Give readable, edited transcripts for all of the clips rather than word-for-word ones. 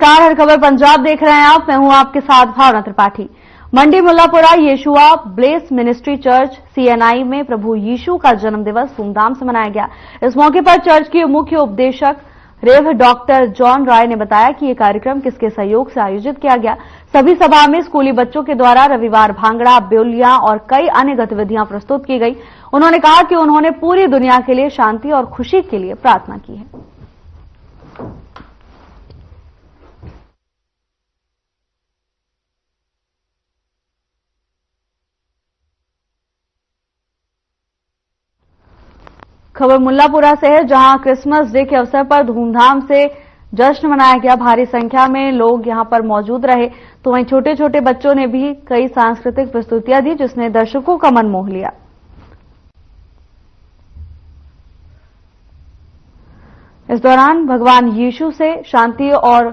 नमस्कार, हर खबर पंजाब देख रहे हैं आप। मैं हूं आपके साथ भावना त्रिपाठी। मंडी Mullapura येशुआ bless ministry church CNI में प्रभु यीशु का जन्म दिवस धूमधाम से मनाया गया। इस मौके पर चर्च के मुख्य उपदेशक रेव डॉक्टर जॉन राय ने बताया कि ये कार्यक्रम किसके सहयोग से आयोजित किया गया। सभी सभा में स्कूली बच्चों के द्वारा रविवार भांगड़ा, ब्योलियां और कई अन्य गतिविधियां प्रस्तुत की गई। उन्होंने कहा कि उन्होंने पूरी दुनिया के लिए शांति और खुशी के लिए प्रार्थना की है। खबर मुल्लापुरा से है, जहां क्रिसमस डे के अवसर पर धूमधाम से जश्न मनाया गया। भारी संख्या में लोग यहां पर मौजूद रहे, तो वहीं छोटे छोटे बच्चों ने भी कई सांस्कृतिक प्रस्तुतियां दी, जिसने दर्शकों का मन मोह लिया। इस दौरान भगवान यीशु से शांति और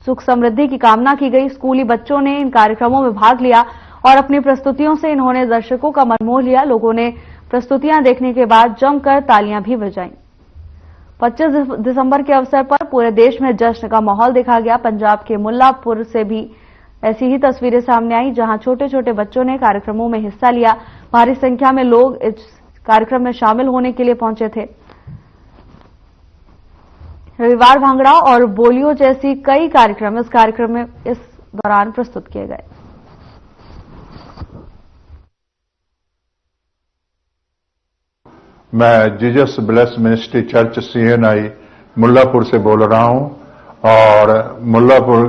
सुख समृद्धि की कामना की गई। स्कूली बच्चों ने इन कार्यक्रमों में भाग लिया और अपनी प्रस्तुतियों से इन्होंने दर्शकों का मन मोह लिया। लोगों ने प्रस्तुतियां देखने के बाद जमकर तालियां भी बजाईं। 25 दिसंबर के अवसर पर पूरे देश में जश्न का माहौल देखा गया। पंजाब के मुल्लापुर से भी ऐसी ही तस्वीरें सामने आई, जहां छोटे छोटे बच्चों ने कार्यक्रमों में हिस्सा लिया। भारी संख्या में लोग इस कार्यक्रम में शामिल होने के लिए पहुंचे थे। रविवार भांगड़ा और बोलियो जैसी कई कार्यक्रम इस दौरान प्रस्तुत किए गए। मैं Jesus bless ministry church CNI Mullapur से बोल रहा हूं और मुल्लापुर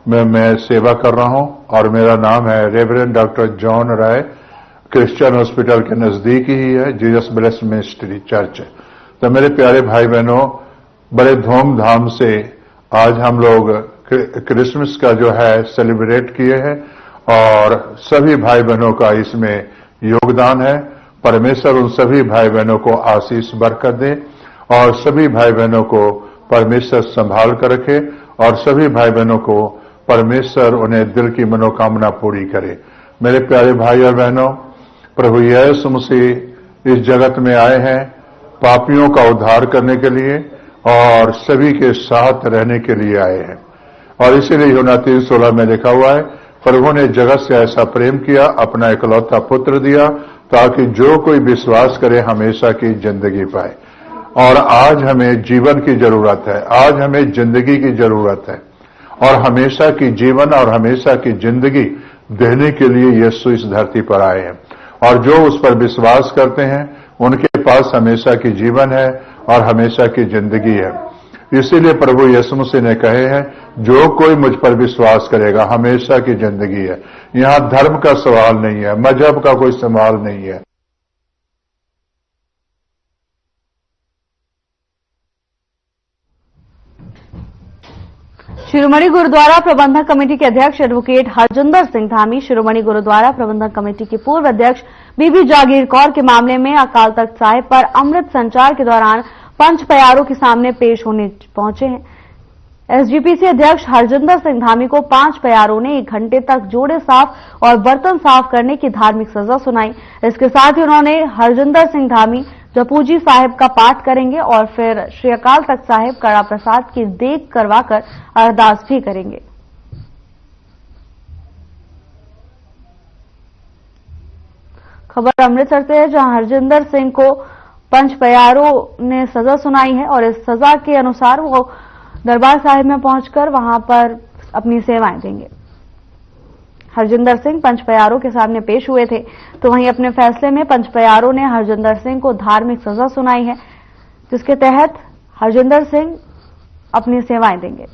में मैं सेवा कर रहा हूं और मेरा नाम है रेवरेंड डॉक्टर जॉन राय। क्रिश्चियन हॉस्पिटल के नजदीक ही है जीसस ब्लेस मिनिस्ट्री चर्च। तो मेरे प्यारे भाई बहनों, बड़े धूमधाम से आज हम लोग क्रिसमस का जो है सेलिब्रेट किए हैं और सभी भाई बहनों का इसमें योगदान है। परमेश्वर उन सभी भाई बहनों को आशीष बरकत दे और सभी भाई बहनों को परमेश्वर संभाल कर रखे और सभी भाई बहनों को परमेश्वर उन्हें दिल की मनोकामना पूरी करे। मेरे प्यारे भाई और बहनों, प्रभु यीशु मसीह इस जगत में आए हैं पापियों का उद्धार करने के लिए और सभी के साथ रहने के लिए आए हैं। और इसीलिए यूहन्ना 3:16 में लिखा हुआ है, प्रभु ने जगत से ऐसा प्रेम किया, अपना इकलौता पुत्र दिया ताकि जो कोई विश्वास करे हमेशा की जिंदगी पाए। और आज हमें जीवन की जरूरत है, आज हमें जिंदगी की जरूरत है और हमेशा की जीवन और हमेशा की जिंदगी देने के लिए यीशु इस धरती पर आए हैं। और जो उस पर विश्वास करते हैं उनके पास हमेशा की जीवन है और हमेशा की जिंदगी है। इसीलिए प्रभु यीशु मसीह ने कहे हैं, जो कोई मुझ पर विश्वास करेगा हमेशा की जिंदगी है। यहां धर्म का सवाल नहीं है, मजहब का कोई सवाल नहीं है। शिरोमणि गुरुद्वारा प्रबंधक कमेटी के अध्यक्ष एडवोकेट हरजिंदर सिंह धामी, शिरोमणि गुरुद्वारा प्रबंधक कमेटी के पूर्व अध्यक्ष बीबी जागीर कौर के मामले में अकाल तख्त साहिब पर अमृत संचार के दौरान पंच प्यारों के सामने पेश होने पहुंचे हैं। एसजीपीसी अध्यक्ष हरजिंदर सिंह धामी को 5 प्यारों ने 1 घंटे तक जोड़े साफ और बर्तन साफ करने की धार्मिक सजा सुनाई। इसके साथ ही उन्होंने हरजिंदर सिंह धामी जपूजी साहिब का पाठ करेंगे और फिर श्री अकाल तख्त साहिब कड़ा प्रसाद की देग करवाकर अरदास भी करेंगे। खबर अमृतसर से है, जहां हरजिंदर सिंह को पंच प्यारों ने सजा सुनाई है और इस सजा के अनुसार वो दरबार साहिब में पहुंचकर वहां पर अपनी सेवाएं देंगे। हरजिंदर सिंह पंच प्यारों के सामने पेश हुए थे, तो वहीं अपने फैसले में पंच प्यारों ने हरजिंदर सिंह को धार्मिक सजा सुनाई है, जिसके तहत हरजिंदर सिंह अपनी सेवाएं देंगे।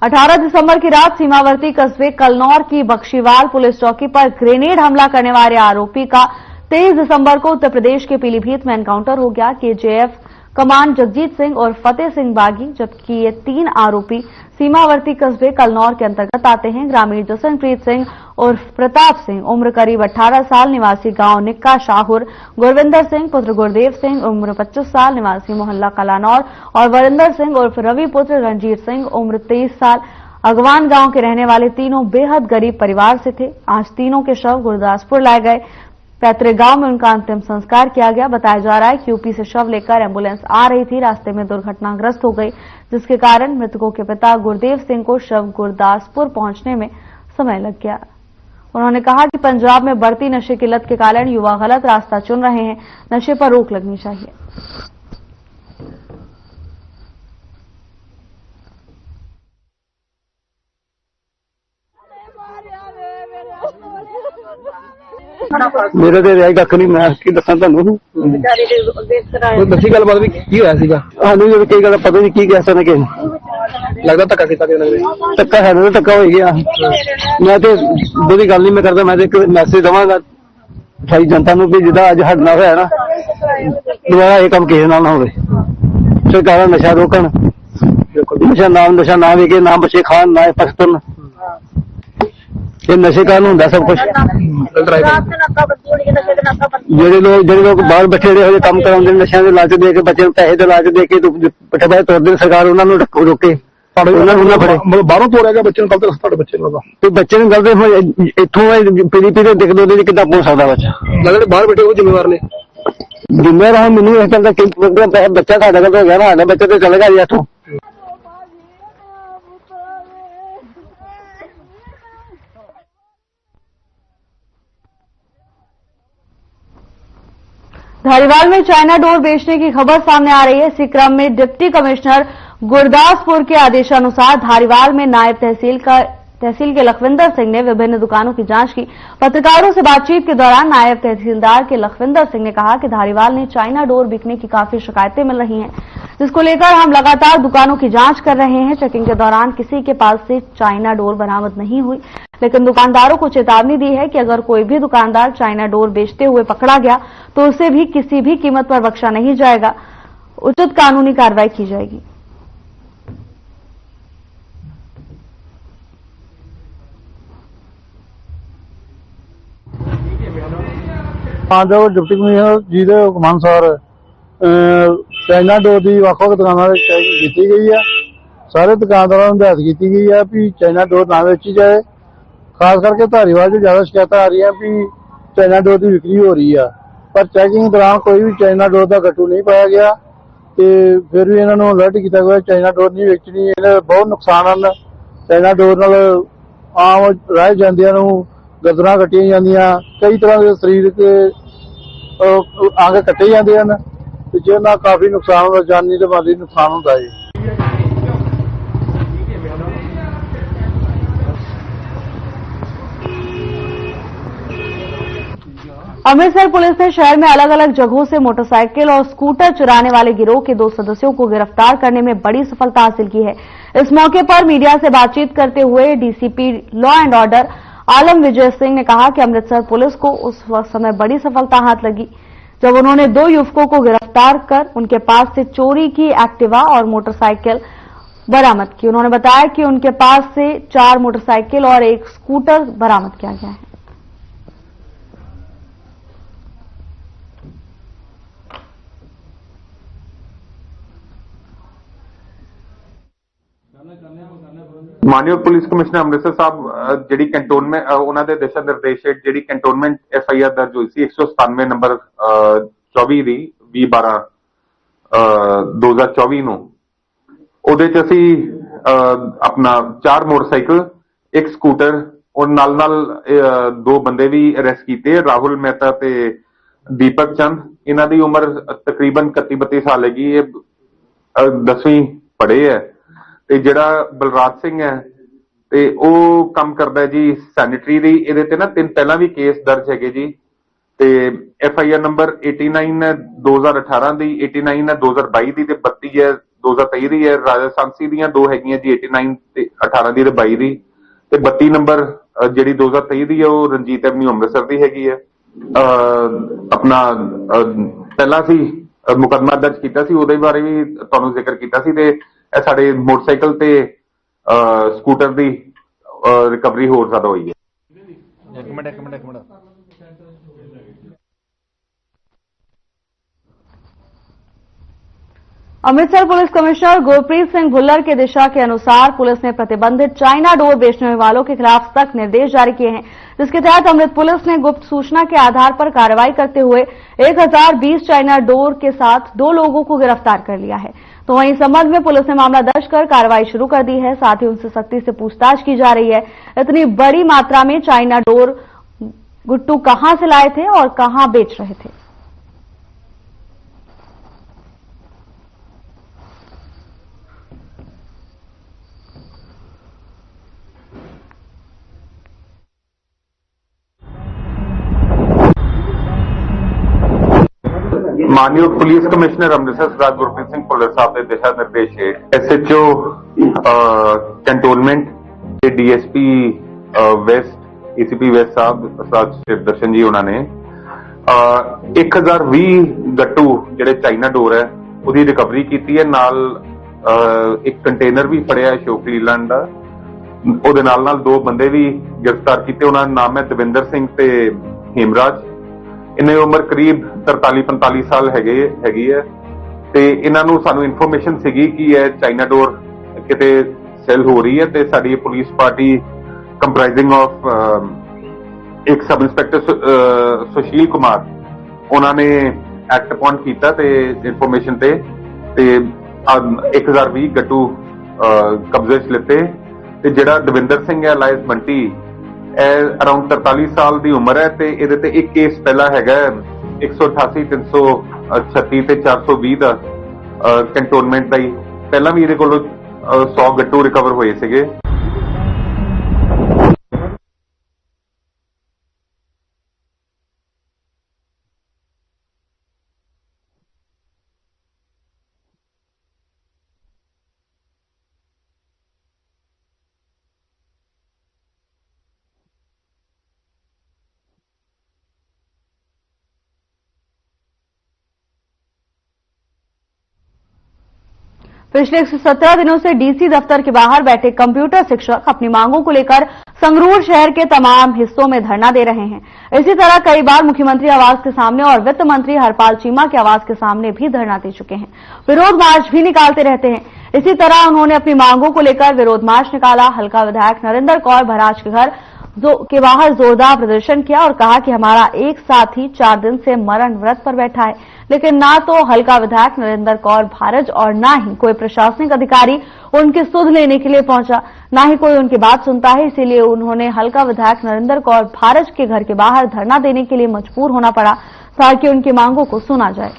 18 दिसंबर की रात सीमावर्ती कस्बे कलनौर की बख्शीवाल पुलिस चौकी पर ग्रेनेड हमला करने वाले आरोपी का 23 दिसंबर को उत्तर प्रदेश के पीलीभीत में एनकाउंटर हो गया। केजेएफ कमान जगजीत सिंह और फतेह सिंह बागी, जबकि ये 3 आरोपी सीमावर्ती कस्बे कलनौर के अंतर्गत आते हैं। ग्रामीण जसनप्रीत सिंह और प्रताप सिंह उम्र करीब 18 साल निवासी गांव निक्का शाहुर, गुरविंदर सिंह पुत्र गुरदेव सिंह उम्र 25 साल निवासी मोहल्ला कलानौर और वरिंदर सिंह उर्फ रवि पुत्र रणजीत सिंह उम्र 23 साल अगवान गांव के रहने वाले तीनों बेहद गरीब परिवार से थे। आज तीनों के शव गुरदासपुर लाए गए। पैतृक गांव में उनका अंतिम संस्कार किया गया। बताया जा रहा है कि यूपी से शव लेकर एम्बुलेंस आ रही थी, रास्ते में दुर्घटनाग्रस्त हो गई, जिसके कारण मृतकों के पिता गुरदेव सिंह को शव गुरदासपुर पहुंचने में समय लग गया। उन्होंने कहा कि पंजाब में बढ़ती नशे की लत के कारण युवा गलत रास्ता चुन रहे हैं, नशे पर रोक लगनी चाहिए। मेरे ਤੇ ਰਹਿ ਕੱਖ ਨਹੀਂ, ਮੈਂ ਕੀ ਦੱਸਾਂ ਤੁਹਾਨੂੰ। ਦੱਸੀ ਗੱਲਬਾਤ ਵੀ ਕੀ ਹੋਇਆ ਸੀਗਾ? ਸਾਨੂੰ ਜਦੋਂ ਕਈ ਗੱਲ ਪਤਾ ਨਹੀਂ ਕੀ ਕਹਿ ਸਕਦੇ ਕਿ ਲੱਗਦਾ ਧੱਕਾ ਕੀਤਾ ਕਿ ਧੱਕਾ ਹੈ ਨਾ, ਧੱਕਾ ਹੋ ਗਿਆ। ਮੈਂ ਤੇ ਬੜੀ ਗੱਲ ਨਹੀਂ ਮੈਂ ਕਰਦਾ, ਮੈਂ ਤੇ ਇੱਕ ਮੈਸੇਜ ਦਵਾਂਗਾ ਸਾਰੀ ਜਨਤਾ ਨੂੰ ਵੀ ਜਿੱਦਾਂ ਅੱਜ ਸਾਡੇ ਨਾਲ ਹੋਇਆ ਨਾ, ਦੁਬਾਰਾ ਇਹ ਕੰਮ ਕਿਸੇ ਨਾਲ ਨਾ ਹੋਵੇ। ਸਰਕਾਰਾਂ ਨਸ਼ਾ ਰੋਕਣ, ਨਸ਼ਾ ਨਾ ਵੇਕੇ, ਨਾ ਬੱਚੇ ਖਾਣ, ਨਾ ਪਸਤਨ। ਇਹ ਨਸ਼ੇ ਕਾਰਨ ਹੁੰਦਾ ਸਭ ਕੁਛ। ਜਿਹੜੇ ਲੋਕ ਬਾਹਰ ਬੈਠੇ ਜਿਹੜੇ ਕੰਮ ਕਰਾਉਂਦੇ ਨਸ਼ਿਆਂ ਦੇ ਲਾਲਚ ਦੇ ਕੇ, ਬੱਚਿਆਂ ਨੂੰ ਪੈਸੇ ਦੇ ਲਾਲਚ ਦੇ ਕੇ ਪਿੱਠੇ ਬਾਹਰ ਤੁਰਦੇ, ਸਰਕਾਰ ਉਹਨਾਂ ਨੂੰ ਰੋਕੇ, ਉਹਨਾਂ ਨੂੰ ਨਾ ਫੜੇ। ਬਾਹਰੋਂ ਤੋਰਿਆ ਗਿਆ ਬੱਚੇ ਨੂੰ ਗਲਤ ਰਸਤਾ, ਤੁਹਾਡੇ ਬੱਚੇ ਨੂੰ ਤੇ ਬੱਚੇ ਨੂੰ ਗਲਤ ਇੱਥੋਂ ਪੀੜੀ ਦਿਖਦੇ ਉਹਦੇ ਕਿੱਦਾਂ ਪਹੁੰਚ ਸਕਦਾ ਬੱਚਾ? ਲੱਗਦਾ ਬਾਹਰ ਬੈਠੇ ਉਹ ਜ਼ਿੰਮੇਵਾਰ ਨੇ। ਜ਼ਿੰਮੇਵਾਰ ਮੈਨੂੰ ਇਸ ਗੱਲ ਦਾ ਬੱਚਾ ਸਾਡਾ ਗਲਤ ਹੋ ਗਿਆ ਨਾ, ਸਾਡਾ ਬੱਚਾ ਤੇ ਚਲੇ ਗਿਆ ਜੀ ਇੱਥੋਂ। धारीवाल में चाइना डोर बेचने की खबर सामने आ रही है। इसी क्रम में डिप्टी कमिश्नर गुरदासपुर के आदेशानुसार धारीवाल में नायब तहसील के लखविंदर सिंह ने विभिन्न दुकानों की जांच की। पत्रकारों से बातचीत के दौरान नायब तहसीलदार के लखविंदर सिंह ने कहा कि धारीवाल में चाइना डोर बिकने की काफी शिकायतें मिल रही हैं, जिसको लेकर हम लगातार दुकानों की जांच कर रहे हैं। चेकिंग के दौरान किसी के पास से चाइना डोर बरामद नहीं हुई, लेकिन दुकानदारों को चेतावनी दी है कि अगर कोई भी दुकानदार चाइना डोर बेचते हुए पकड़ा गया तो उसे भी किसी भी कीमत पर बख्शा नहीं जाएगा, उचित कानूनी कार्रवाई की जाएगी। जो डिप्टी कमिश्नर जी के हुक्म अनुसार चाइना डोर की ਵੱਖ-ਵੱਖ दुकानों में चेकिंग की गई है। सारे दुकानदारों को हिदायत की गई है भी चाइना डोर ना बेची जाए। खास करके धारीवाल से ज्यादा शिकायत आ रही है भी चाइना डोर की बिक्री हो रही है, पर चैकिंग दौरान कोई भी चाइना डोर का गट्टू नहीं पाया गया। तो फिर भी इन्होंने अलर्ट किया गया चाइना डोर नहीं बेचनी, इन्हें बहुत नुकसान है। चाइना डोर नाल आम राह जांदियां नूं गर्दनां कट्टियां जांदियां, कई तरह के शरीर के अंग कट्टे जाते हैं, जिस नाल काफी नुकसान होता, जानी ते माली नुकसान होता है। अमृतसर पुलिस ने शहर में अलग अलग जगहों से मोटरसाइकिल और स्कूटर चुराने वाले गिरोह के 2 सदस्यों को गिरफ्तार करने में बड़ी सफलता हासिल की है। इस मौके पर मीडिया से बातचीत करते हुए डीसीपी लॉ एंड ऑर्डर आलम विजय सिंह ने कहा कि अमृतसर पुलिस को उस समय बड़ी सफलता हाथ लगी जब उन्होंने 2 युवकों को गिरफ्तार कर उनके पास से चोरी की एक्टिवा और मोटरसाइकिल बरामद की। उन्होंने बताया कि उनके पास से 4 मोटरसाइकिल और 1 स्कूटर बरामद किया गया है। मानयोग पुलिस कमिश्नर अमृतसर साहब जी कैंटोनमेंट उन्होंने दिशा निर्देश जी कैंटोनमेंट FIR दर्ज हुई सी 197 नंबर 24 ਦੀ 20/12/2024 ਨੂੰ ਉਹਦੇ ਚ ਅਸੀਂ ਆਪਣਾ 4 ਮੋਟਰਸਾਈਕਲ 1 ਸਕੂਟਰ और नाल 2 ਬੰਦੇ भी अरेस्ट किए। राहुल मेहता ਤੇ दीपक चंद, इन्हां दी उम्र तकरीबन 31-32 साल हैगी, 10वीं पढ़े है। ਤੇ ਜਿਹੜਾ ਬਲਰਾਜ ਸਿੰਘ ਹੈ ਤੇ ਉਹ ਕੰਮ ਕਰਦਾ ਜੀ ਸੈਨੇਟਰੀ ਦੀ। ਇਹਦੇ ਤੇ ਨਾ 3 ਪਹਿਲਾਂ ਵੀ ਕੇਸ ਦਰਜ ਹੈਗੇ ਜੀ, ਤੇ FIR ਨੰਬਰ 89 ਹੈ 2018 ਦੀ, 89 ਹੈ 2022 ਦੀ ਤੇ 32 ਹੈ 2023 ਦੀ ਹੈ। ਰਾਜਸਥਾਨੀ ਦੀਆਂ 2 ਹੈਗੀਆਂ ਜੀ, 89 ਤੇ 18 ਦੀ ਤੇ 22 ਦੀ, ਤੇ 32 ਨੰਬਰ ਜਿਹੜੀ 2023 ਦੀ ਹੈ ਉਹ ਰਣਜੀਤ ਐਵਨਿਊ ਅੰਮ੍ਰਿਤਸਰ ਦੀ ਹੈਗੀ ਹੈ। ਆਪਣਾ ਪਹਿਲਾਂ ਸੀ ਮੁਕੱਦਮਾ ਦਰਜ ਕੀਤਾ ਸੀ, ਉਹਦੇ ਬਾਰੇ ਵੀ ਤੁਹਾਨੂੰ ਜ਼ਿਕਰ ਕੀਤਾ ਸੀ। ਤੇ ਇਹ ਸਾਡੇ ਮੋਟਰਸਾਈਕਲ ਤੇ ਸਕੂਟਰ ਦੀ ਰਿਕਵਰੀ ਹੋਰ ਜ਼ਿਆਦਾ ਹੋਈ ਹੈ। ਇੱਕ minute Amritsar police commissioner Gurpreet Singh Bhullar के दिशा के अनुसार पुलिस ने प्रतिबंधित चाइना डोर बेचने वालों के खिलाफ सख्त निर्देश जारी किए हैं, जिसके तहत अमृत पुलिस ने गुप्त सूचना के आधार पर कार्रवाई करते हुए 1020 चाइना डोर के साथ 2 लोगों को गिरफ्तार कर लिया है। तो वहीं इस संबंध में पुलिस ने मामला दर्ज कर कार्रवाई शुरू कर दी है। साथ ही उनसे सख्ती से पूछताछ की जा रही है। इतनी बड़ी मात्रा में चाइना डोर गुट्टू कहां से लाए थे और कहां बेच रहे थे? मानयोग पुलिस कमिश्नर अमृतसर सरदार गुरप्रीत सिंह भुल्लर साहब के दिशा निर्देश हेठ SHO कैंटोनमेंट के DSP वेस्ट ACP वेस्ट साहब सरदार शिवदर्शन जी उन्होंने 1020 गट्टू ਜਿਹੜੇ ਚਾਈਨਾ ਡੋਰ ਹੈ ਉਹਦੀ ਰਿਕਵਰੀ ਕੀਤੀ ਹੈ। ਨਾਲ ਇੱਕ ਕੰਟੇਨਰ ਵੀ ਫੜਿਆ ਹੈ ਅਸ਼ੋਕ ਲੀਲੈਂਡ ਦਾ। ਉਹਦੇ ਨਾਲ 2 ਬੰਦੇ ਵੀ ਗ੍ਰਿਫਤਾਰ ਕੀਤੇ। ਉਹਨਾਂ ਦਾ ਨਾਮ ਹੈ ਦਵਿੰਦਰ ਸਿੰਘ ਤੇ ਹੇਮਰਾਜ। इन्हें उम्र करीब 43-45 साल हैगी है ते इन्हां नूं सानू इन्फॉर्मेशन सीगी कि यह चाइना डोर किते सेल हो रही है ते साडी पुलिस पार्टी कंप्राइजिंग ऑफ एक सब इंस्पेक्टर सुशील कुमार उन्होंने एक्ट अपॉइंट किया ते इन्फॉर्मेशन ते 1020 गट्टू कब्जे च लिते ते जिहड़ा दविंदर सिंह है लाइस बंटी अराउंड 43 साल की उम्र है ते इहदे ते एक केस पहला हैगा 188 336 ते 420 का कैंटोनमेंट का ही पहला भी इहदे कोलों 100 गट्टू रिकवर होए सीगे। पिछले 117 दिनों से डीसी दफ्तर के बाहर बैठे कंप्यूटर शिक्षक अपनी मांगों को लेकर संगरूर शहर के तमाम हिस्सों में धरना दे रहे हैं। इसी तरह कई बार मुख्यमंत्री आवास के सामने और वित्त मंत्री हरपाल चीमा के आवास के सामने भी धरना दे चुके हैं। विरोध मार्च भी निकालते रहते हैं। इसी तरह उन्होंने अपनी मांगों को लेकर विरोध मार्च निकाला। हल्का विधायक नरेंद्र कौर भराज के घर के बाहर जोरदार प्रदर्शन किया और कहा कि हमारा एक साथी 4 दिन से मरण व्रत पर बैठा है, लेकिन ना तो हल्का विधायक नरेंद्र कौर भारज और ना ही कोई प्रशासनिक अधिकारी उनकी सुध लेने के लिए पहुंचा, ना ही कोई उनकी बात सुनता है। इसीलिए उन्होंने हल्का विधायक नरेंद्र कौर भारज के घर के बाहर धरना देने के लिए मजबूर होना पड़ा ताकि उनकी मांगों को सुना जाए।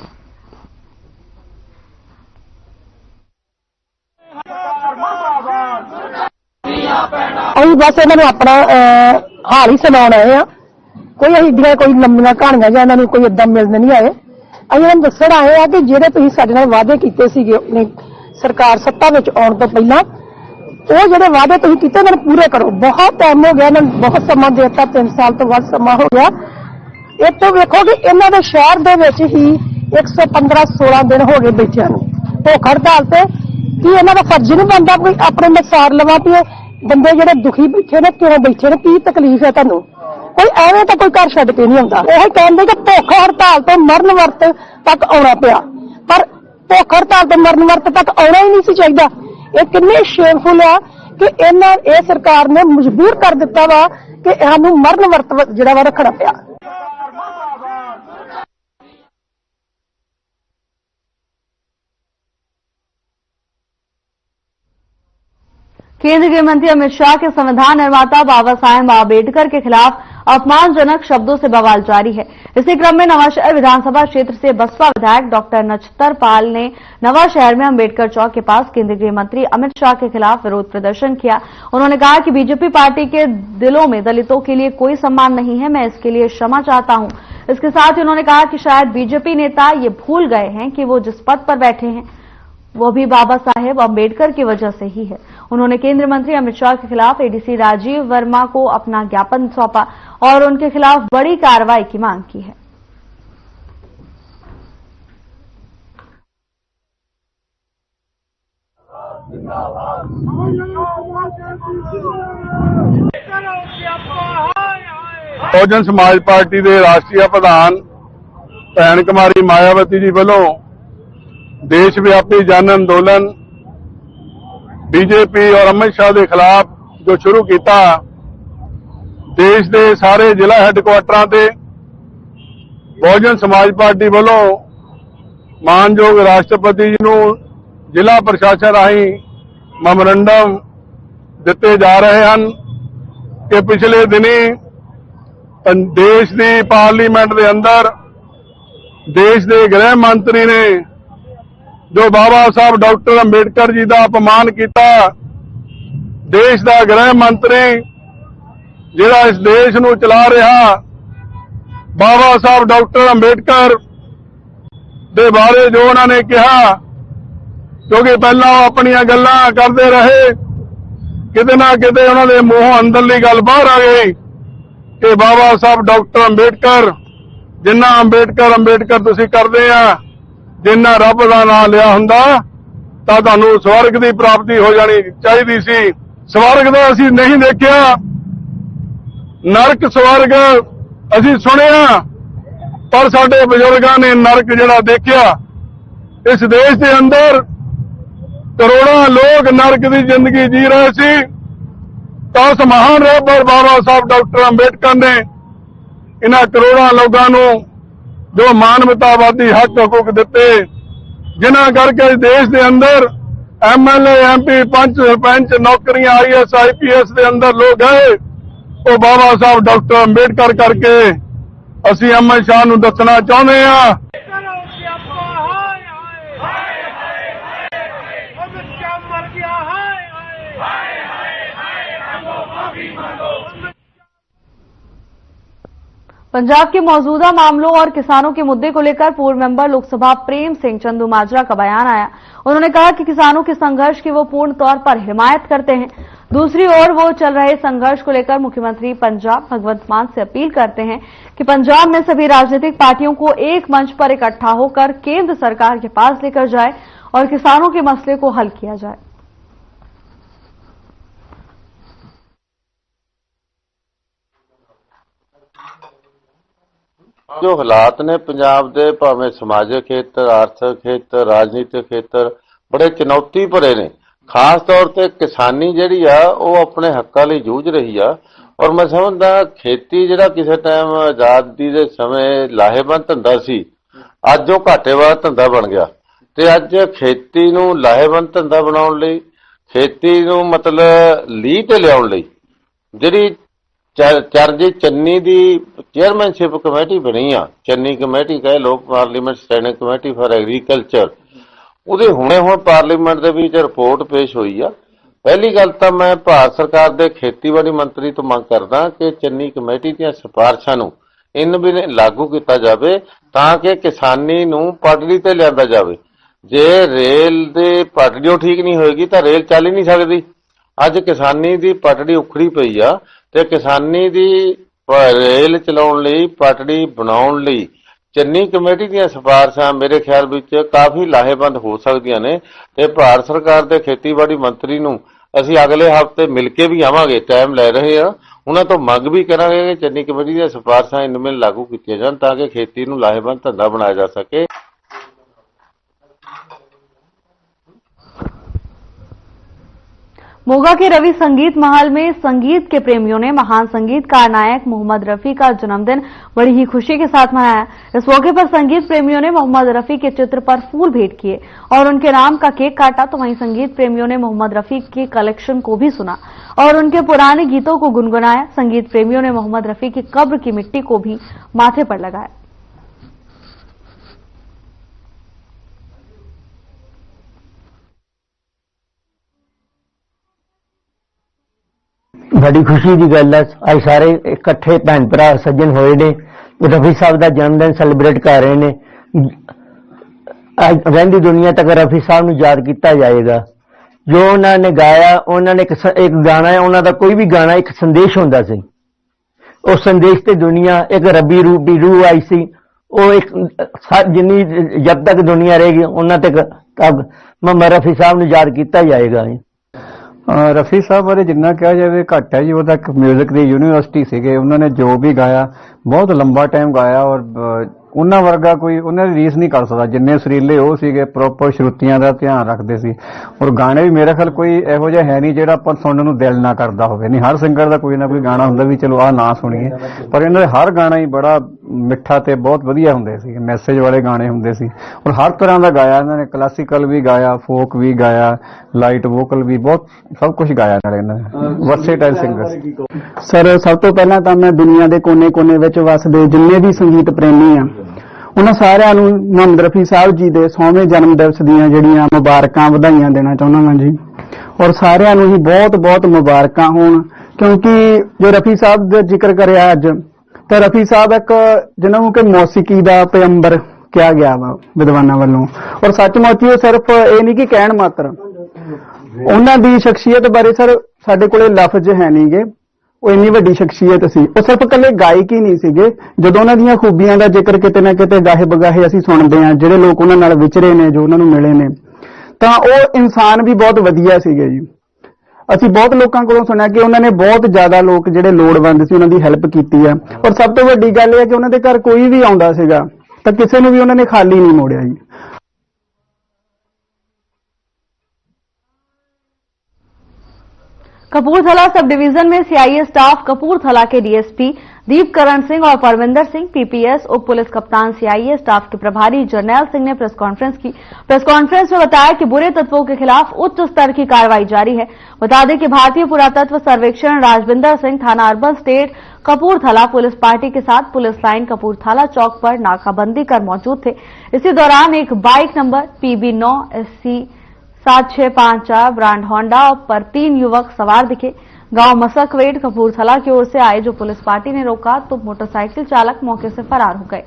बस इन्होंने अपना हाल ही सुना आए हैं। कोई एडिया कोई लंबिया कहानियां या इन्होंने कोई इदा मिलने नहीं आए। अं दसन आए हैं कि जेडे तुसीं साडे नाल वादे कीते सीगे अपनी सरकार सत्ता में आउण तो पहला वो जेडे वादे तुसीं कीते उन्होंने पूरे करो। बहुत टाइम हो गया, इन्होंने बहुत समा देता, 3 साल तो वध समा हो गया। एक तो वेखो कि इन्हों के शहर दे विच ही 115-16 दिन हो गए बैठिया भुख हड़ताल से। कि इन्हों का फर्ज नहीं बनता कोई अपने नसार लवा भी बंदे जेडे दुखी बैठे ने क्यों बैठे ने, की तकलीफ है तुहानू? कोई एवें तो कोई घर छड्ड के नहीं आउंदा। यही कहंदे कि भुख हड़ताल तो मरण वर्त तक आउणा पिया, पर भुख हड़ताल तो मरण वर्त तक आउणा ही नहीं सी चाहीदा। ये किन्ने शेमफुल है कि इन्हां सरकार ने मजबूर कर दिता वा कि सानू मरण वर्त जिहड़ा वा रखना पिया। केंद्रीय गृह मंत्री अमित शाह के संविधान निर्माता बाबा साहेब आंबेडकर के खिलाफ अपमानजनक शब्दों से बवाल जारी है। इसी क्रम में नवाशहर विधानसभा क्षेत्र से बसपा विधायक डॉक्टर नछतर पाल ने नवाशहर में अंबेडकर चौक के पास केंद्रीय गृह मंत्री अमित शाह के खिलाफ विरोध प्रदर्शन किया। उन्होंने कहा कि बीजेपी पार्टी के दिलों में दलितों के लिए कोई सम्मान नहीं है, मैं इसके लिए क्षमा चाहता हूं। इसके साथ ही उन्होंने कहा कि शायद बीजेपी नेता ये भूल गए हैं कि वो जिस पद पर बैठे हैं वो भी बाबा साहेब अम्बेडकर की वजह से ही है। उन्होंने केंद्रीय मंत्री अमित शाह के खिलाफ एडीसी राजीव वर्मा को अपना ज्ञापन सौंपा और उनके खिलाफ बड़ी कार्रवाई की मांग की है। बहुजन समाज पार्टी के राष्ट्रीय प्रधान भैन कुमारी मायावती जी वालों देशव्यापी जन अंदोलन बीजेपी और अमित शाह के खिलाफ जो शुरू किया, देश के सारे जिला हैडकुआटरां ते बहुजन समाज पार्टी वालों मानयोग राष्ट्रपति जी नूं जिला प्रशासन राही मैमोरेंडम दिते जा रहे हैं कि पिछले दिनी देश की पार्लीमेंट के अंदर देश के गृह मंत्री ने जो बाबा साहब डॉक्टर अंबेडकर जी का अपमान किया, देश का गृह मंत्री जिहड़ा इस देश नूं चला रहा बाबा साहब डॉक्टर अंबेडकर दे बारे जो उन्होंने कहा, क्योंकि पहला अपनियां गल्लां करते रहे, किते ना किते उन्होंने मूंहों अंदरली गल बाहर आ गई कि बाबा साहब डॉक्टर अंबेडकर जिन्ना अंबेडकर तुसीं करदे आ, जिन्ना रब दा नाम लिया हुंदा तां तुहानूं स्वर्ग की प्राप्ति हो जानी चाहिदी सी। स्वर्ग दा असीं नहीं देखिया, नरक स्वर्ग असीं सुनिया, पर साडे बजुर्गां ने नरक जिहड़ा देखिया। इस देश के अंदर करोड़ों लोग नरक की जिंदगी जी रहे सी, तो उस महान रहबर बाबा साहब डॉक्टर अंबेडकर ने इन्हां करोड़ों लोगों नूं जो मानवतावादी हक हकूक दिते, जिन्हां करके इस देश के अंदर MLA MP पंच सरपंच नौकरियां IAS IPS के अंदर लोग गए, वो बाबा साहब डॉक्टर अंबेडकर करके असीं अमित शाह नूं दसना चाहुंदे हां। पंजाब के मौजूदा मामलों और किसानों के मुद्दे को लेकर पूर्व मेंबर लोकसभा प्रेम सिंह चंदूमाजरा का बयान आया। उन्होंने कहा कि किसानों के संघर्ष की वो पूर्ण तौर पर हिमायत करते हैं। दूसरी ओर वो चल रहे संघर्ष को लेकर मुख्यमंत्री पंजाब भगवंत मान से अपील करते हैं कि पंजाब में सभी राजनीतिक पार्टियों को एक मंच पर इकट्ठा होकर केंद्र सरकार के पास लेकर जाए और किसानों के मसले को हल किया जाए। जो हालात ने पंजाब दे भावें समाजिक खेत्र, आर्थिक खेत्र, राजनीतिक खेत्र बड़े चुनौती भरे ने। खास तौर ते किसानी जिहड़ी आ वो अपने हक्कां लई जूझ रही आ और मैं समझदा खेती जिहड़ा किसी टाइम आजादी दे समय लाहेबंद धंधा सी, अज वो घाटे वाला धंधा बन गया। ते अज खेती नूं लाहेबंद धंधा बनाउण लई, खेती नूं मतलब लीह ते लिआउण लई जिहड़ी चरणजीत चन्नी की चेयरमैनशिप कमेटी बनी आ, चन्नी कमेटी कहे लोग, parliament standing committee for agriculture, ਉਹਦੇ ਹੁਣੇ ਹੁਣ ਪਾਰਲੀਮੈਂਟ ਦੇ ਵਿੱਚ ਰਿਪੋਰਟ ਪੇਸ਼ ਹੋਈ ਆ। ਪਹਿਲੀ ਗੱਲ ਤਾਂ ਮੈਂ ਭਾਰਤ ਸਰਕਾਰ ਦੇ ਖੇਤੀਬਾੜੀ ਮੰਤਰੀ ਤੋਂ ਮੰਗ ਕਰਦਾ ਕਿ ਚੰਨੀ ਕਮੇਟੀ ਦੀਆਂ ਸਿਫਾਰਸ਼ਾਂ ਨੂੰ ਇਨ ਵੀ ਲਾਗੂ ਕੀਤਾ ਜਾਵੇ ਤਾਂ ਕਿ ਕਿਸਾਨੀ ਨੂੰ ਪਟੜੀ ਤੇ ਲਿਆਂਦਾ ਜਾਵੇ। ਜੇ ਰੇਲ ਦੇ ਪਟੜੀਓ ਠੀਕ ਨਹੀਂ ਹੋਏਗੀ ਤਾਂ ਰੇਲ ਚੱਲ ਹੀ ਨਹੀਂ ਸਕਦੀ। ਅੱਜ ਕਿਸਾਨੀ ਦੀ ਪਟੜੀ ਉਖੜੀ ਪਈ ਆ ਤੇ ਕਿਸਾਨੀ ਦੀ ਰੇਲ ਚਲਾਉਣ ਲਈ, ਪਟੜੀ ਬਣਾਉਣ ਲਈ ਚੰਨੀ ਕਮੇਟੀ ਦੀਆਂ ਸਿਫਾਰਸ਼ਾਂ ਮੇਰੇ ਖਿਆਲ ਵਿੱਚ ਕਾਫੀ ਲਾਹੇਵੰਦ ਹੋ ਸਕਦੀਆਂ ਨੇ ਤੇ ਭਾਰਤ ਸਰਕਾਰ ਦੇ ਖੇਤੀਬਾੜੀ ਮੰਤਰੀ ਨੂੰ ਅਸੀਂ ਅਗਲੇ ਹਫ਼ਤੇ ਮਿਲ ਕੇ ਵੀ ਆਵਾਂਗੇ, ਟਾਈਮ ਲੈ ਰਹੇ ਆ, ਉਹਨਾਂ ਤੋਂ ਮੰਗ ਵੀ ਕਰਾਂਗੇ ਕਿ ਚੰਨੀ ਕਮੇਟੀ ਦੀਆਂ ਸਿਫਾਰਸ਼ਾਂ ਇਨ੍ਹਾਂ ਵਿੱਚ ਲਾਗੂ ਕੀਤੀਆਂ ਜਾਣ ਤਾਂ ਕਿ ਖੇਤੀ ਨੂੰ ਲਾਹੇਵੰਦ ਧੰਦਾ ਬਣਾਇਆ ਜਾ ਸਕੇ। मोगा के रवि संगीत महल में संगीत के प्रेमियों ने महान संगीतकार नायक मोहम्मद रफी का जन्मदिन बड़ी ही खुशी के साथ मनाया। इस मौके पर संगीत प्रेमियों ने मोहम्मद रफी के चित्र पर फूल भेंट किए और उनके नाम का केक काटा, तो वहीं संगीत प्रेमियों ने मोहम्मद रफी के कलेक्शन को भी सुना और उनके पुराने गीतों को गुनगुनाया। संगीत प्रेमियों ने मोहम्मद रफी की कब्र की मिट्टी को भी माथे पर लगाया। बड़ी खुशी की गल है, अज सारे इकट्ठे भैन भरा सज्जन होए ने, रफी साहब का जन्मदिन सैलीब्रेट कर रहे ने। रहिंदी दुनिया तक रफी साहब नूं याद किया जाएगा। जो उन्होंने गाया, उन्होंने एक गाना है, उन्होंने कोई भी गाना एक संदेश होंदा सी, उस संदेश ते दुनिया एक रबी रूह आई सी, वो एक जिन्नी जब तक दुनिया रहेगी उन्हां तक मोहम्मद रफी साहब नूं याद किया जाएगा। रफी साहब बारे जिन्ना कहा जाए घट है जी। वो म्यूजिक की यूनिवर्सिटी सीगे, उन्होंने जो भी गाया बहुत लंबा टाइम गाया और ਉਹਨਾਂ ਵਰਗਾ ਕੋਈ ਉਹਨਾਂ ਦੀ ਰੀਸ ਨਹੀਂ ਕਰ ਸਕਦਾ। ਜਿੰਨੇ ਸੁਰੀਲੇ ਉਹ ਸੀਗੇ, ਪ੍ਰੋਪਰ ਸ਼ਰੂਤੀਆਂ ਦਾ ਧਿਆਨ ਰੱਖਦੇ ਸੀ। ਔਰ ਗਾਣੇ ਵੀ ਮੇਰੇ ਖਿਆਲ ਕੋਈ ਇਹੋ ਜਿਹਾ ਹੈ ਨਹੀਂ ਜਿਹੜਾ ਆਪਾਂ ਸੁਣਨ ਨੂੰ ਦਿਲ ਨਾ ਕਰਦਾ ਹੋਵੇ। ਨਹੀਂ, ਹਰ ਸਿੰਗਰ ਦਾ ਕੋਈ ਨਾ ਕੋਈ ਗਾਣਾ ਹੁੰਦਾ ਵੀ ਚਲੋ ਆਹ ਨਾ ਸੁਣੀਏ, ਪਰ ਇਹਨਾਂ ਦੇ ਹਰ ਗਾਣਾ ਹੀ ਬੜਾ ਮਿੱਠਾ ਤੇ ਬਹੁਤ ਵਧੀਆ ਹੁੰਦੇ ਸੀ, ਮੈਸੇਜ ਵਾਲੇ ਗਾਣੇ ਹੁੰਦੇ ਸੀ। ਔਰ ਹਰ ਤਰ੍ਹਾਂ ਦਾ ਗਾਇਆ ਇਹਨਾਂ ਨੇ, ਕਲਾਸੀਕਲ ਵੀ ਗਾਇਆ, ਫੋਕ ਵੀ ਗਾਇਆ, ਲਾਈਟ ਵੋਕਲ ਵੀ, ਬਹੁਤ ਸਭ ਕੁਝ ਗਾਇਆ ਨਾਲੇ ਇਹਨਾਂ ਨੇ। ਵਰਸੇਟਾਈਲ ਸਿੰਗਰ। ਸਰ, ਸਭ ਤੋਂ ਪਹਿਲਾਂ ਤਾਂ ਮੈਂ ਦੁਨੀਆ ਦੇ ਕੋਨੇ-ਕੋਨੇ ਵਿੱਚ ਵਸਦੇ ਜਿੰਨੇ ਵੀ ਸੰਗੀਤ ਪ੍ਰੇਮੀ ਆ ਉਹਨਾਂ ਸਾਰਿਆਂ ਨੂੰ ਮੁਹੰਮਦ ਰਫੀ ਸਾਹਿਬ ਜੀ ਦੇ 100ਵੇਂ ਜਨਮ ਦਿਵਸ ਦੀਆਂ ਜਿਹੜੀਆਂ ਮੁਬਾਰਕਾਂ, ਵਧਾਈਆਂ ਦੇਣਾ ਚਾਹੁੰਦਾ ਹਾਂ ਜੀ। ਔਰ ਸਾਰਿਆਂ ਨੂੰ ਹੀ ਬਹੁਤ-ਬਹੁਤ ਮੁਬਾਰਕਾਂ ਹੋਣ, ਕਿਉਂਕਿ ਜੋ ਰਫੀ ਸਾਹਿਬ ਦਾ ਜ਼ਿਕਰ ਕਰਿਆ ਅੱਜ, ਤਾਂ ਰਫੀ ਸਾਹਿਬ ਇੱਕ ਜਿਹਨਾਂ ਨੂੰ ਕਿ ਮੌਸੀਕੀ ਦਾ ਪੈਗੰਬਰ ਕਿਹਾ ਗਿਆ ਵਾ ਵਿਦਵਾਨਾਂ ਵੱਲੋਂ। ਔਰ ਸੱਚਮੁੱਚ ਉਹ ਸਿਰਫ ਇਹ ਨਹੀਂ ਕਿ ਕਹਿਣ ਮਾਤਰ, ਉਹਨਾਂ ਦੀ ਸ਼ਖਸੀਅਤ ਬਾਰੇ ਸਰ ਸਾਡੇ ਕੋਲੇ ਲਫ਼ਜ਼ ਹੈ ਨਹੀਂਗੇ। ਉਹ ਇੰਨੀ ਵੱਡੀ ਸ਼ਖਸੀਅਤ ਸੀ। ਉਹ ਸਿਰਫ ਇਕੱਲੇ ਗਾਇਕ ਹੀ ਨਹੀਂ ਸੀਗੇ। ਜਦੋਂ ਉਹਨਾਂ ਦੀਆਂ ਖੂਬੀਆਂ ਦਾ ਜ਼ਿਕਰ ਕਿਤੇ ਨਾ ਕਿਤੇ ਗਾਹੇ ਬਗਾਹੇ ਅਸੀਂ ਸੁਣਦੇ ਹਾਂ, ਜਿਹੜੇ ਲੋਕ ਉਹਨਾਂ ਨਾਲ ਵਿਚਰੇ ਨੇ, ਜੋ ਉਹਨਾਂ ਨੂੰ ਮਿਲੇ ਨੇ, ਤਾਂ ਉਹ ਇਨਸਾਨ ਵੀ ਬਹੁਤ ਵਧੀਆ ਸੀਗੇ ਜੀ। ਅਸੀਂ ਬਹੁਤ ਲੋਕਾਂ ਕੋਲੋਂ ਸੁਣਿਆ ਕਿ ਉਹਨਾਂ ਨੇ ਬਹੁਤ ਜ਼ਿਆਦਾ ਲੋਕ ਜਿਹੜੇ ਲੋੜਵੰਦ ਸੀ ਉਹਨਾਂ ਦੀ ਹੈਲਪ ਕੀਤੀ ਹੈ। ਔਰ ਸਭ ਤੋਂ ਵੱਡੀ ਗੱਲ ਇਹ ਹੈ ਕਿ ਉਹਨਾਂ ਦੇ ਘਰ ਕੋਈ ਵੀ ਆਉਂਦਾ ਸੀਗਾ ਤਾਂ ਕਿਸੇ ਨੂੰ ਵੀ ਉਹਨਾਂ ਨੇ ਖਾਲੀ ਨਹੀਂ ਮੋੜਿਆ ਜੀ। कपूरथला सब डिवीजन में सीआईए स्टाफ कपूरथला के डीएसपी दीपकरण सिंह और परविंदर सिंह, पीपीएस उप पुलिस कप्तान सीआईए स्टाफ के प्रभारी जरनैल सिंह ने प्रेस कॉन्फ्रेंस की। प्रेस कॉन्फ्रेंस में बताया कि बुरे तत्वों के खिलाफ उच्च स्तर की कार्रवाई जारी है। बता दें कि भारतीय पुरातत्व सर्वेक्षण राजविंदर सिंह थाना urban state Kapurthala police party के साथ पुलिस लाइन कपूरथला चौक पर नाकाबंदी कर मौजूद थे। इसी दौरान एक bike number PB9 SC 7654 brand Honda पर 3 युवक सवार दिखे। गांव मसकवेट कपूरथला की ओर से आए जो पुलिस पार्टी ने रोका तो मोटरसाइकिल चालक मौके से फरार हो गए।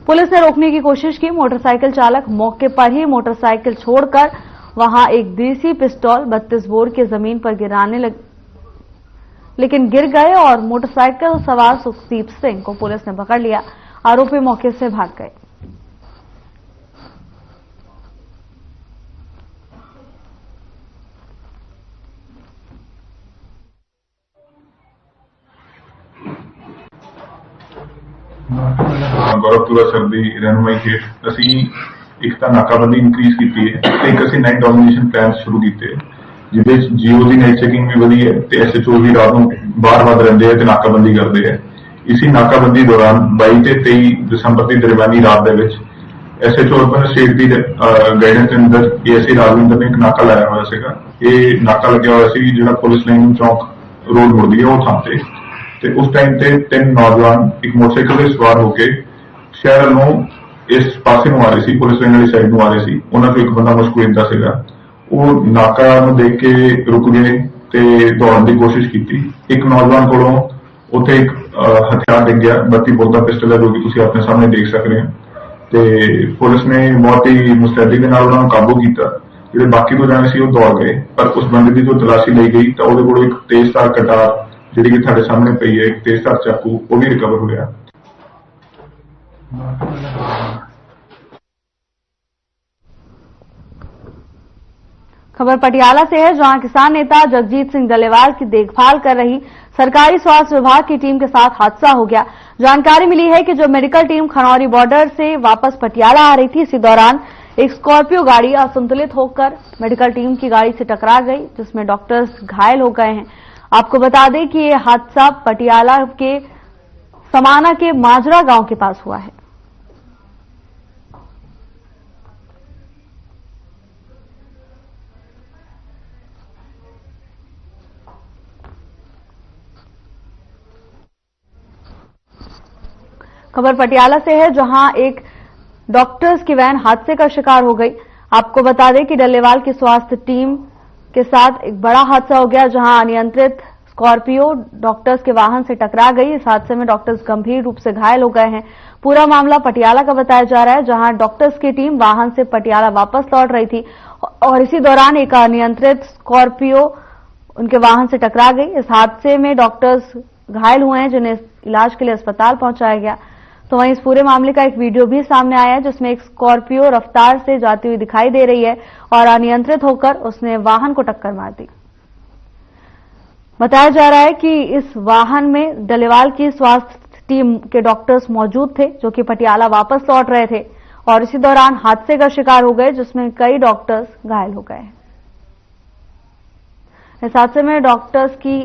पुलिस ने रोकने की कोशिश की। मोटरसाइकिल चालक मौके पर ही मोटरसाइकिल छोड़कर वहां एक देसी पिस्तौल 32 बोर की जमीन पर गिराने लगे, लेकिन गिर गए और मोटरसाइकिल सवार सुखदीप सिंह को पुलिस ने पकड़ लिया। आरोपी मौके से भाग गए। गौरवपुरा सर ਦੀ ਰਹਿਨੁਮਾਈ ਹੇਠ ਅਸੀਂ ਇੱਕ ਤਾਂ ਨਾਕਾਬੰਦੀ ਇਨਕਰੀਜ਼ ਕੀਤੀ ਹੈ ਤੇ ਇੱਕ ਅਸੀਂ ਨਾਈਟ ਡੋਮੀਨੇਸ਼ਨ ਪਲਾਨ ਸ਼ੁਰੂ ਕੀਤੇ ਜਿਹਦੇ ਵਿੱਚ ਜੀਓ ਦੀ ਨਾਈਟ ਚੈਕਿੰਗ ਵੀ ਵਧੀ ਹੈ ਤੇ ਐਸਐਚਓ ਵੀ ਰਾਤ ਨੂੰ ਬਾਰ-ਬਾਰ ਰਹਿੰਦੇ ਆ ਤੇ ਨਾਕਾਬੰਦੀ ਕਰਦੇ ਆ। ਇਸੇ ਨਾਕਾਬੰਦੀ ਦੌਰਾਨ 22 ਤੇ 23 ਦਸੰਬਰ ਦੀ ਦਰਮਿਆਨੀ ਰਾਤ ਦੇ ਵਿੱਚ ਐਸਐਚਓ ਅਰਬਨ ਸਟੇਟ ਦੀ ਗਾਈਡੈਂਸ ਦੇ ਅੰਦਰ ਏਐਸਆਈ ਰਾਜਵਿੰਦਰ ਨੇ ਇੱਕ ਨਾਕਾ ਲਾਇਆ ਹੋਇਆ ਸੀਗਾ। ਇਹ ਨਾਕਾ ਲੱਗਿਆ ਹੋਇਆ ਸੀ ਜਿਹੜਾ ਪੁਲਿਸ ਲਾਈਨ ਚੌਕ ਰੋਡ ਮੁੜਦੀ ਹੈ ਉਹ ਥਾਂ ਤੇ ਉਸ ਟਾਈਮ ਤੇ 3 ਨੌਜਵਾਨ ਇੱਕ ਮੋਟਰਸਾਈਕਲ ਤੇ ਸਵਾਰ ਹੋ ਕੇ ਸ਼ਹਿਰ ਨੂੰ ਇਸ ਪਾਸੇ ਨੂੰ ਆ ਰਹੇ ਸੀ, ਪੁਲਿਸ ਲਾਈਨ ਵਾਲੀ ਸਾਈਡ ਨੂੰ ਆ ਰਹੇ ਸੀ। ਉਹਨਾਂ ਤੋਂ ਇੱਕ ਬੰਦਾ ਮੁਸ਼ਕਿਲ ਸੀਗਾ, ਉਹ ਨਾਕਾ ਨੂੰ ਦੇਖ ਕੇ ਰੁਕ ਗਏ ਤੇ ਦੌੜਨ ਦੀ ਕੋਸ਼ਿਸ਼ ਕੀਤੀ। ਇੱਕ ਨੌਜਵਾਨ ਕੋਲੋਂ ਉੱਥੇ ਇੱਕ ਹਥਿਆਰ ਡਿੱਗ ਗਿਆ, 32 ਬੋਰ ਦਾ ਪਿਸਟਲ ਹੈ ਜੋ ਕਿ ਤੁਸੀਂ ਆਪਣੇ ਸਾਹਮਣੇ ਦੇਖ ਸਕਦੇ ਹੋ ਤੇ ਪੁਲਿਸ ਨੇ ਬਹੁਤ ਹੀ ਮੁਸਤੈਦੀ ਦੇ ਨਾਲ ਉਹਨਾਂ ਨੂੰ ਕਾਬੂ ਕੀਤਾ। ਜਿਹੜੇ ਬਾਕੀ ਦੋ ਜਾਣੇ ਸੀ ਉਹ ਦੌੜ ਗਏ, ਪਰ ਉਸ ਬੰਦੇ ਦੀ ਜੋ ਤਲਾਸ਼ੀ ਲਈ ਗਈ ਤਾਂ ਉਹਦੇ ਕੋਲੋਂ ਇੱਕ ਤੇਜ਼ਧਾਰ ਕਟਾਰ ਜਿਹੜੀ ਕਿ ਤੁਹਾਡੇ ਸਾਹਮਣੇ ਪਈ ਹੈ, ਇੱਕ ਤੇਜ਼ਧਾਰ ਚਾਕੂ, ਉਹ ਵੀ ਰਿਕਵਰ ਹੋਇਆ। खबर पटियाला से है, जहां किसान नेता जगजीत सिंह डलेवाल की देखभाल कर रही सरकारी स्वास्थ्य विभाग की टीम के साथ हादसा हो गया। जानकारी मिली है कि जब मेडिकल टीम खनौरी बॉर्डर से वापस पटियाला आ रही थी, इसी दौरान एक स्कॉर्पियो गाड़ी असंतुलित होकर मेडिकल टीम की गाड़ी से टकरा गई, जिसमें डॉक्टर्स घायल हो गए हैं। आपको बता दें कि यह हादसा पटियाला के समाना के माजरा गांव के पास हुआ है। खबर पटियाला से है, जहां एक डॉक्टर्स की वैन हादसे का शिकार हो गई। आपको बता दें कि डल्लेवाल की स्वास्थ्य टीम के साथ एक बड़ा हादसा हो गया, जहां अनियंत्रित स्कॉर्पियो डॉक्टर्स के वाहन से टकरा गई। इस हादसे में डॉक्टर्स गंभीर रूप से घायल हो गए हैं। पूरा मामला पटियाला का बताया जा रहा है, जहां डॉक्टर्स की टीम वाहन से पटियाला वापस लौट रही थी और इसी दौरान एक अनियंत्रित स्कॉर्पियो उनके वाहन से टकरा गई। इस हादसे में डॉक्टर्स घायल हुए हैं, जिन्हें इलाज के लिए अस्पताल पहुंचाया गया। तो वहीं इस पूरे मामले का एक वीडियो भी सामने आया है, जिसमें एक स्कॉर्पियो रफ्तार से जाती हुई दिखाई दे रही है और अनियंत्रित होकर उसने वाहन को टक्कर मार दी। बताया जा रहा है कि इस वाहन में डलेवाल की स्वास्थ्य टीम के डॉक्टर्स मौजूद थे जो कि पटियाला वापस लौट रहे थे और इसी दौरान हादसे का शिकार हो गए, जिसमें कई डॉक्टर्स घायल हो गए। इस हादसे में डॉक्टर्स की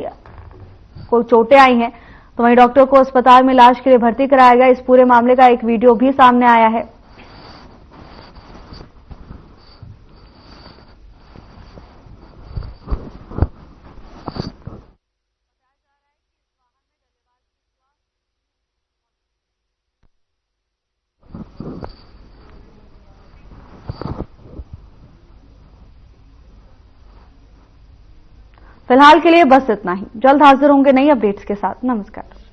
कोई चोटें आई हैं, तो वहीं डॉक्टर को अस्पताल में इलाज के लिए भर्ती कराया गया। इस पूरे मामले का एक वीडियो भी सामने आया है। फिलहाल के लिए बस इतना ही। जल्द हाजिर होंगे नई अपडेट्स के साथ। नमस्कार।